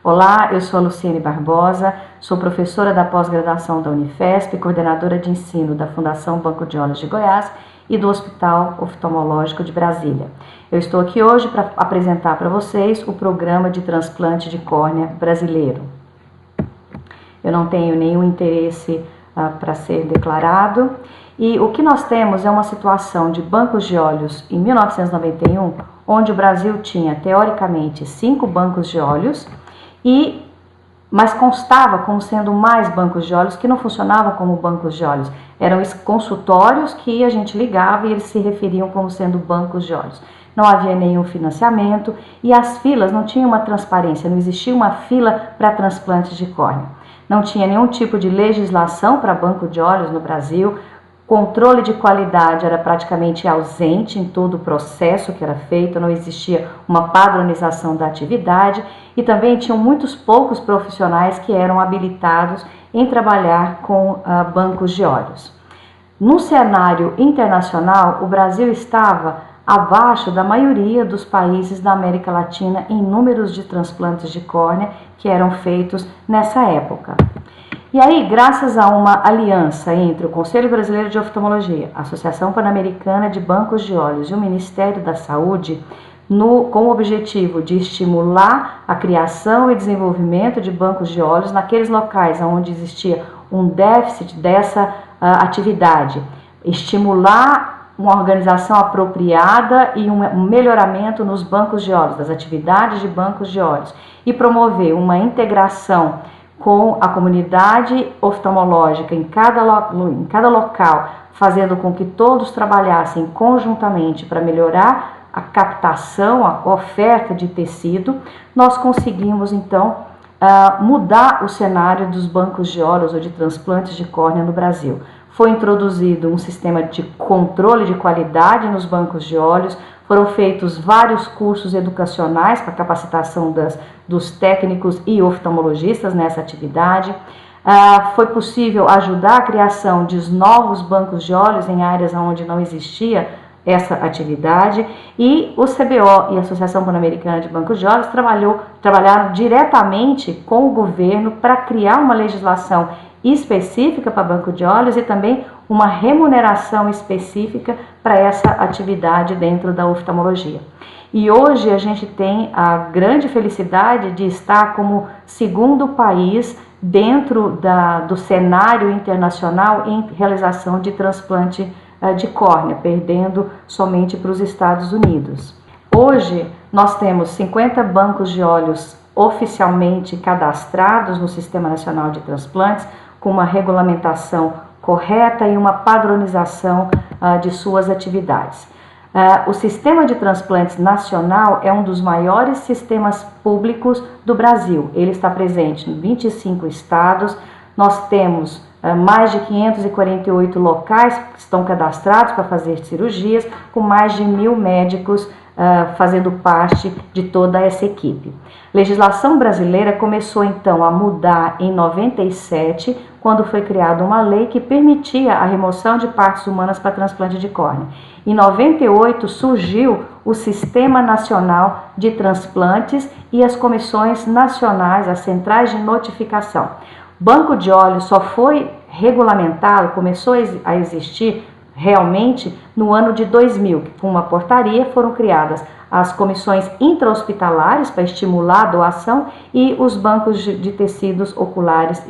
Olá, eu sou a Luciene Barbosa, sou professora da pós-graduação da Unifesp, coordenadora de ensino da Fundação Banco de Olhos de Goiás e do Hospital Oftalmológico de Brasília. Eu estou aqui hoje para apresentar para vocês o programa de transplante de córnea brasileiro. Eu não tenho nenhum interesse para ser declarado e o que nós temos é uma situação de bancos de olhos em 1991, onde o Brasil tinha teoricamente 5 bancos de olhos, mas constava como sendo mais bancos de olhos que não funcionavam como bancos de olhos. Eram consultórios que a gente ligava e eles se referiam como sendo bancos de olhos. Não havia nenhum financiamento e as filas não tinham uma transparência, não existia uma fila para transplante de córnea. Não tinha nenhum tipo de legislação para banco de olhos no Brasil. Controle de qualidade era praticamente ausente em todo o processo que era feito, não existia uma padronização da atividade e também tinham muitos poucos profissionais que eram habilitados em trabalhar com bancos de olhos. No cenário internacional, o Brasil estava abaixo da maioria dos países da América Latina em números de transplantes de córnea que eram feitos nessa época. E aí, graças a uma aliança entre o Conselho Brasileiro de Oftalmologia, a Associação Pan-Americana de Bancos de Olhos e o Ministério da Saúde, com o objetivo de estimular a criação e desenvolvimento de bancos de olhos naqueles locais onde existia um déficit dessa atividade, estimular uma organização apropriada e um melhoramento nos bancos de olhos, das atividades de bancos de olhos, e promover uma integração com a comunidade oftalmológica em cada local, fazendo com que todos trabalhassem conjuntamente para melhorar a captação, a oferta de tecido, nós conseguimos então mudar o cenário dos bancos de olhos ou de transplantes de córnea no Brasil. Foi introduzido um sistema de controle de qualidade nos bancos de olhos, foram feitos vários cursos educacionais para capacitação dos técnicos e oftalmologistas nessa atividade. Foi possível ajudar a criação de novos bancos de olhos em áreas onde não existia essa atividade, e o CBO e a Associação Pan-Americana de Bancos de Olhos trabalharam diretamente com o governo para criar uma legislação específica para banco de olhos e também uma remuneração específica para essa atividade dentro da oftalmologia. E hoje a gente tem a grande felicidade de estar como segundo país dentro do cenário internacional em realização de transplante de córnea, perdendo somente para os Estados Unidos. Hoje nós temos 50 bancos de olhos oficialmente cadastrados no Sistema Nacional de Transplantes, com uma regulamentação correta e uma padronização de suas atividades. O Sistema de Transplantes Nacional é um dos maiores sistemas públicos do Brasil. Ele está presente em 25 estados. Nós temos mais de 548 locais que estão cadastrados para fazer cirurgias, com mais de 1.000 médicos fazendo parte de toda essa equipe. A legislação brasileira começou então a mudar em 97, quando foi criada uma lei que permitia a remoção de partes humanas para transplante de córnea. Em 98 surgiu o Sistema Nacional de Transplantes e as comissões nacionais, as centrais de notificação. Banco de olhos só foi regulamentado, começou a existir realmente no ano de 2000, que com uma portaria foram criadas as comissões intra-hospitalares para estimular a doação e os bancos de tecidos oculares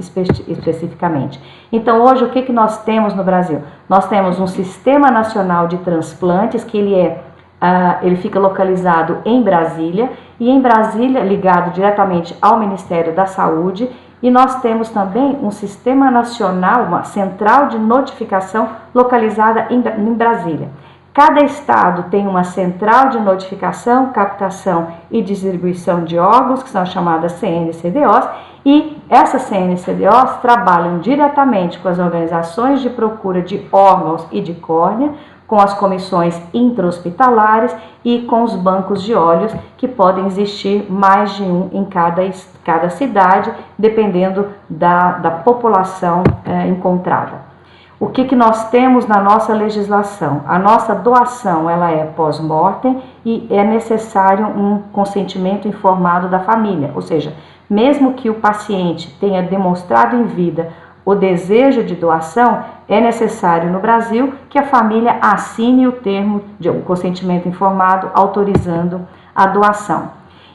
especificamente. Então hoje o que nós temos no Brasil? Nós temos um Sistema Nacional de Transplantes que ele fica localizado em Brasília, e em Brasília ligado diretamente ao Ministério da Saúde, e nós temos também um Sistema Nacional, uma central de notificação localizada em Brasília. Cada estado tem uma central de notificação, captação e distribuição de órgãos, que são chamadas CNCDOs, e essas CNCDOs trabalham diretamente com as organizações de procura de órgãos e de córnea, com as comissões intra-hospitalares e com os bancos de olhos, que podem existir mais de um em cada cidade, dependendo da população encontrada. O que nós temos na nossa legislação? A nossa doação ela é pós-mortem e é necessário um consentimento informado da família, ou seja, mesmo que o paciente tenha demonstrado em vida o desejo de doação, é necessário no Brasil que a família assine o termo de um consentimento informado autorizando a doação.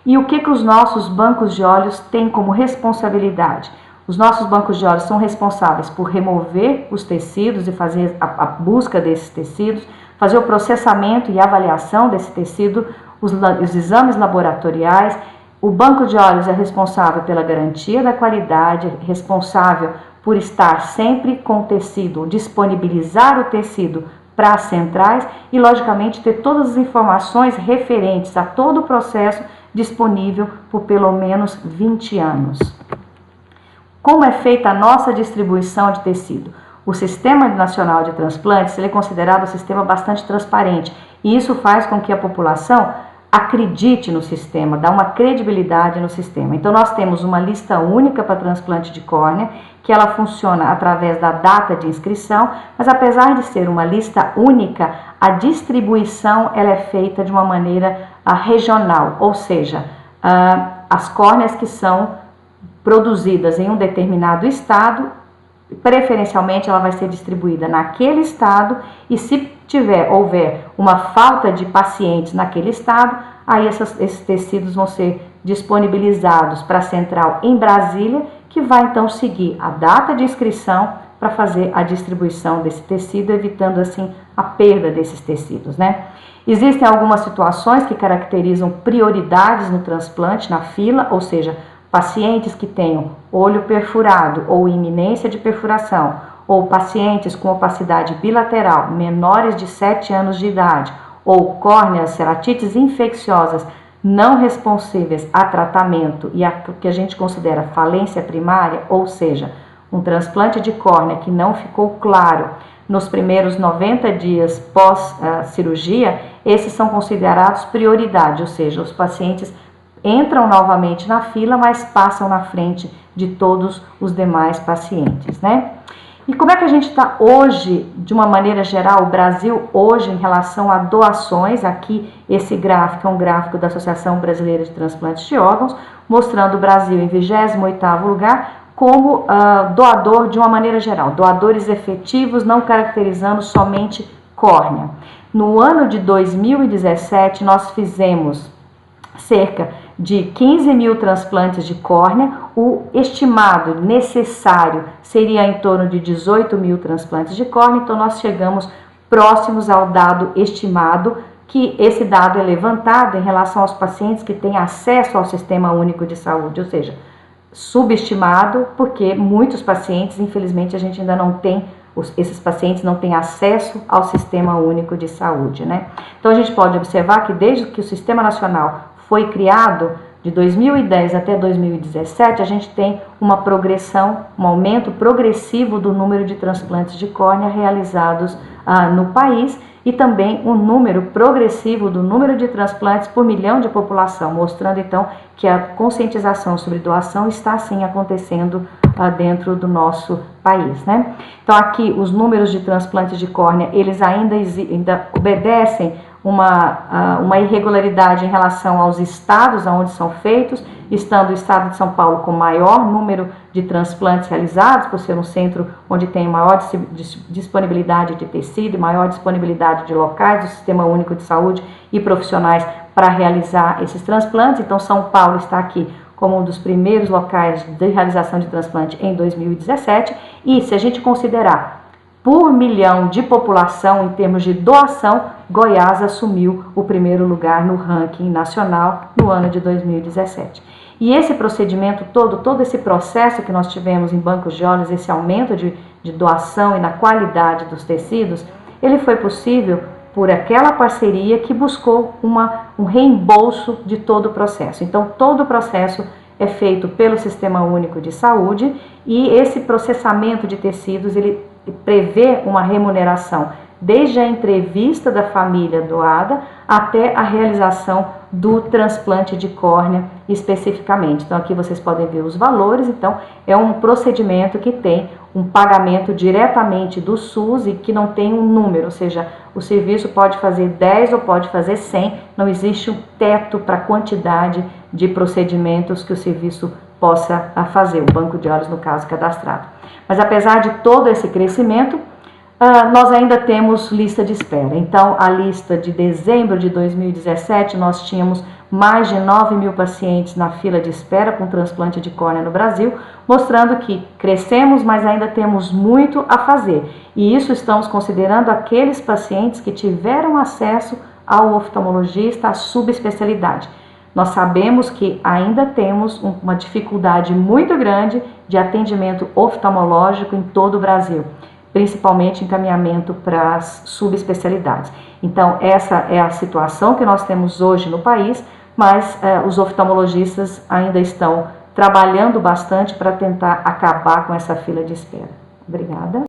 E o que os nossos bancos de olhos têm como responsabilidade? Os nossos bancos de olhos são responsáveis por remover os tecidos e fazer a busca desses tecidos, fazer o processamento e avaliação desse tecido, os exames laboratoriais. O banco de olhos é responsável pela garantia da qualidade, responsável por estar sempre com o tecido, disponibilizar o tecido para as centrais e, logicamente, ter todas as informações referentes a todo o processo disponível por pelo menos 20 anos. Como é feita a nossa distribuição de tecido? O Sistema Nacional de Transplantes ele é considerado um sistema bastante transparente e isso faz com que a população acredite no sistema, dá uma credibilidade no sistema. Então nós temos uma lista única para transplante de córnea, que ela funciona através da data de inscrição, mas apesar de ser uma lista única, a distribuição ela é feita de uma maneira regional, ou seja, as córneas que são produzidas em um determinado estado, preferencialmente ela vai ser distribuída naquele estado e se houver uma falta de pacientes naquele estado, aí esses tecidos vão ser disponibilizados para a central em Brasília, que vai então seguir a data de inscrição para fazer a distribuição desse tecido, evitando assim a perda desses tecidos, né? Existem algumas situações que caracterizam prioridades no transplante, na fila, ou seja, pacientes que tenham olho perfurado ou iminência de perfuração, ou pacientes com opacidade bilateral menores de 7 anos de idade, ou córneas, ceratites infecciosas não responsíveis a tratamento e o que a gente considera falência primária, ou seja, um transplante de córnea que não ficou claro nos primeiros 90 dias pós-cirurgia, esses são considerados prioridade, ou seja, os pacientes entram novamente na fila, mas passam na frente de todos os demais pacientes, né? E como é que a gente está hoje, de uma maneira geral, o Brasil hoje em relação a doações? Aqui esse gráfico é um gráfico da Associação Brasileira de Transplantes de Órgãos, mostrando o Brasil em 28º lugar como doador de uma maneira geral, doadores efetivos, não caracterizando somente córnea. No ano de 2017, nós fizemos cerca de 15 mil transplantes de córnea, o estimado necessário seria em torno de 18 mil transplantes de córnea, então nós chegamos próximos ao dado estimado, que esse dado é levantado em relação aos pacientes que têm acesso ao Sistema Único de Saúde, ou seja, subestimado, porque muitos pacientes, infelizmente, a gente ainda não tem, esses pacientes não têm acesso ao Sistema Único de Saúde, né? Então a gente pode observar que desde que o Sistema Nacional foi criado, de 2010 até 2017, a gente tem uma progressão, um aumento progressivo do número de transplantes de córnea realizados no país e também um número progressivo do número de transplantes por milhão de população, mostrando então que a conscientização sobre doação está sim acontecendo dentro do nosso país, né? Então aqui os números de transplantes de córnea, eles ainda obedecem uma irregularidade em relação aos estados onde são feitos, estando o estado de São Paulo com maior número de transplantes realizados, por ser um centro onde tem maior disponibilidade de tecido e maior disponibilidade de locais do Sistema Único de Saúde e profissionais para realizar esses transplantes. Então São Paulo está aqui como um dos primeiros locais de realização de transplante em 2017, e se a gente considerar por milhão de população em termos de doação, Goiás assumiu o primeiro lugar no ranking nacional no ano de 2017. E esse procedimento todo esse processo que nós tivemos em bancos de olhos, esse aumento de doação e na qualidade dos tecidos, ele foi possível por aquela parceria que buscou um reembolso de todo o processo. Então, todo o processo é feito pelo Sistema Único de Saúde e esse processamento de tecidos, ele prevê uma remuneração desde a entrevista da família doada até a realização do transplante de córnea especificamente. Então aqui vocês podem ver os valores. Então é um procedimento que tem um pagamento diretamente do SUS e que não tem um número, ou seja, o serviço pode fazer 10 ou pode fazer 100, não existe um teto para a quantidade de procedimentos que o serviço possa fazer, o banco de olhos no caso cadastrado. Mas apesar de todo esse crescimento, nós ainda temos lista de espera. Então, a lista de dezembro de 2017, nós tínhamos mais de 9.000 pacientes na fila de espera com transplante de córnea no Brasil, mostrando que crescemos, mas ainda temos muito a fazer. E isso estamos considerando aqueles pacientes que tiveram acesso ao oftalmologista, à subespecialidade. Nós sabemos que ainda temos uma dificuldade muito grande de atendimento oftalmológico em todo o Brasil, principalmente encaminhamento para as subespecialidades. Então, essa é a situação que nós temos hoje no país, mas os oftalmologistas ainda estão trabalhando bastante para tentar acabar com essa fila de espera. Obrigada.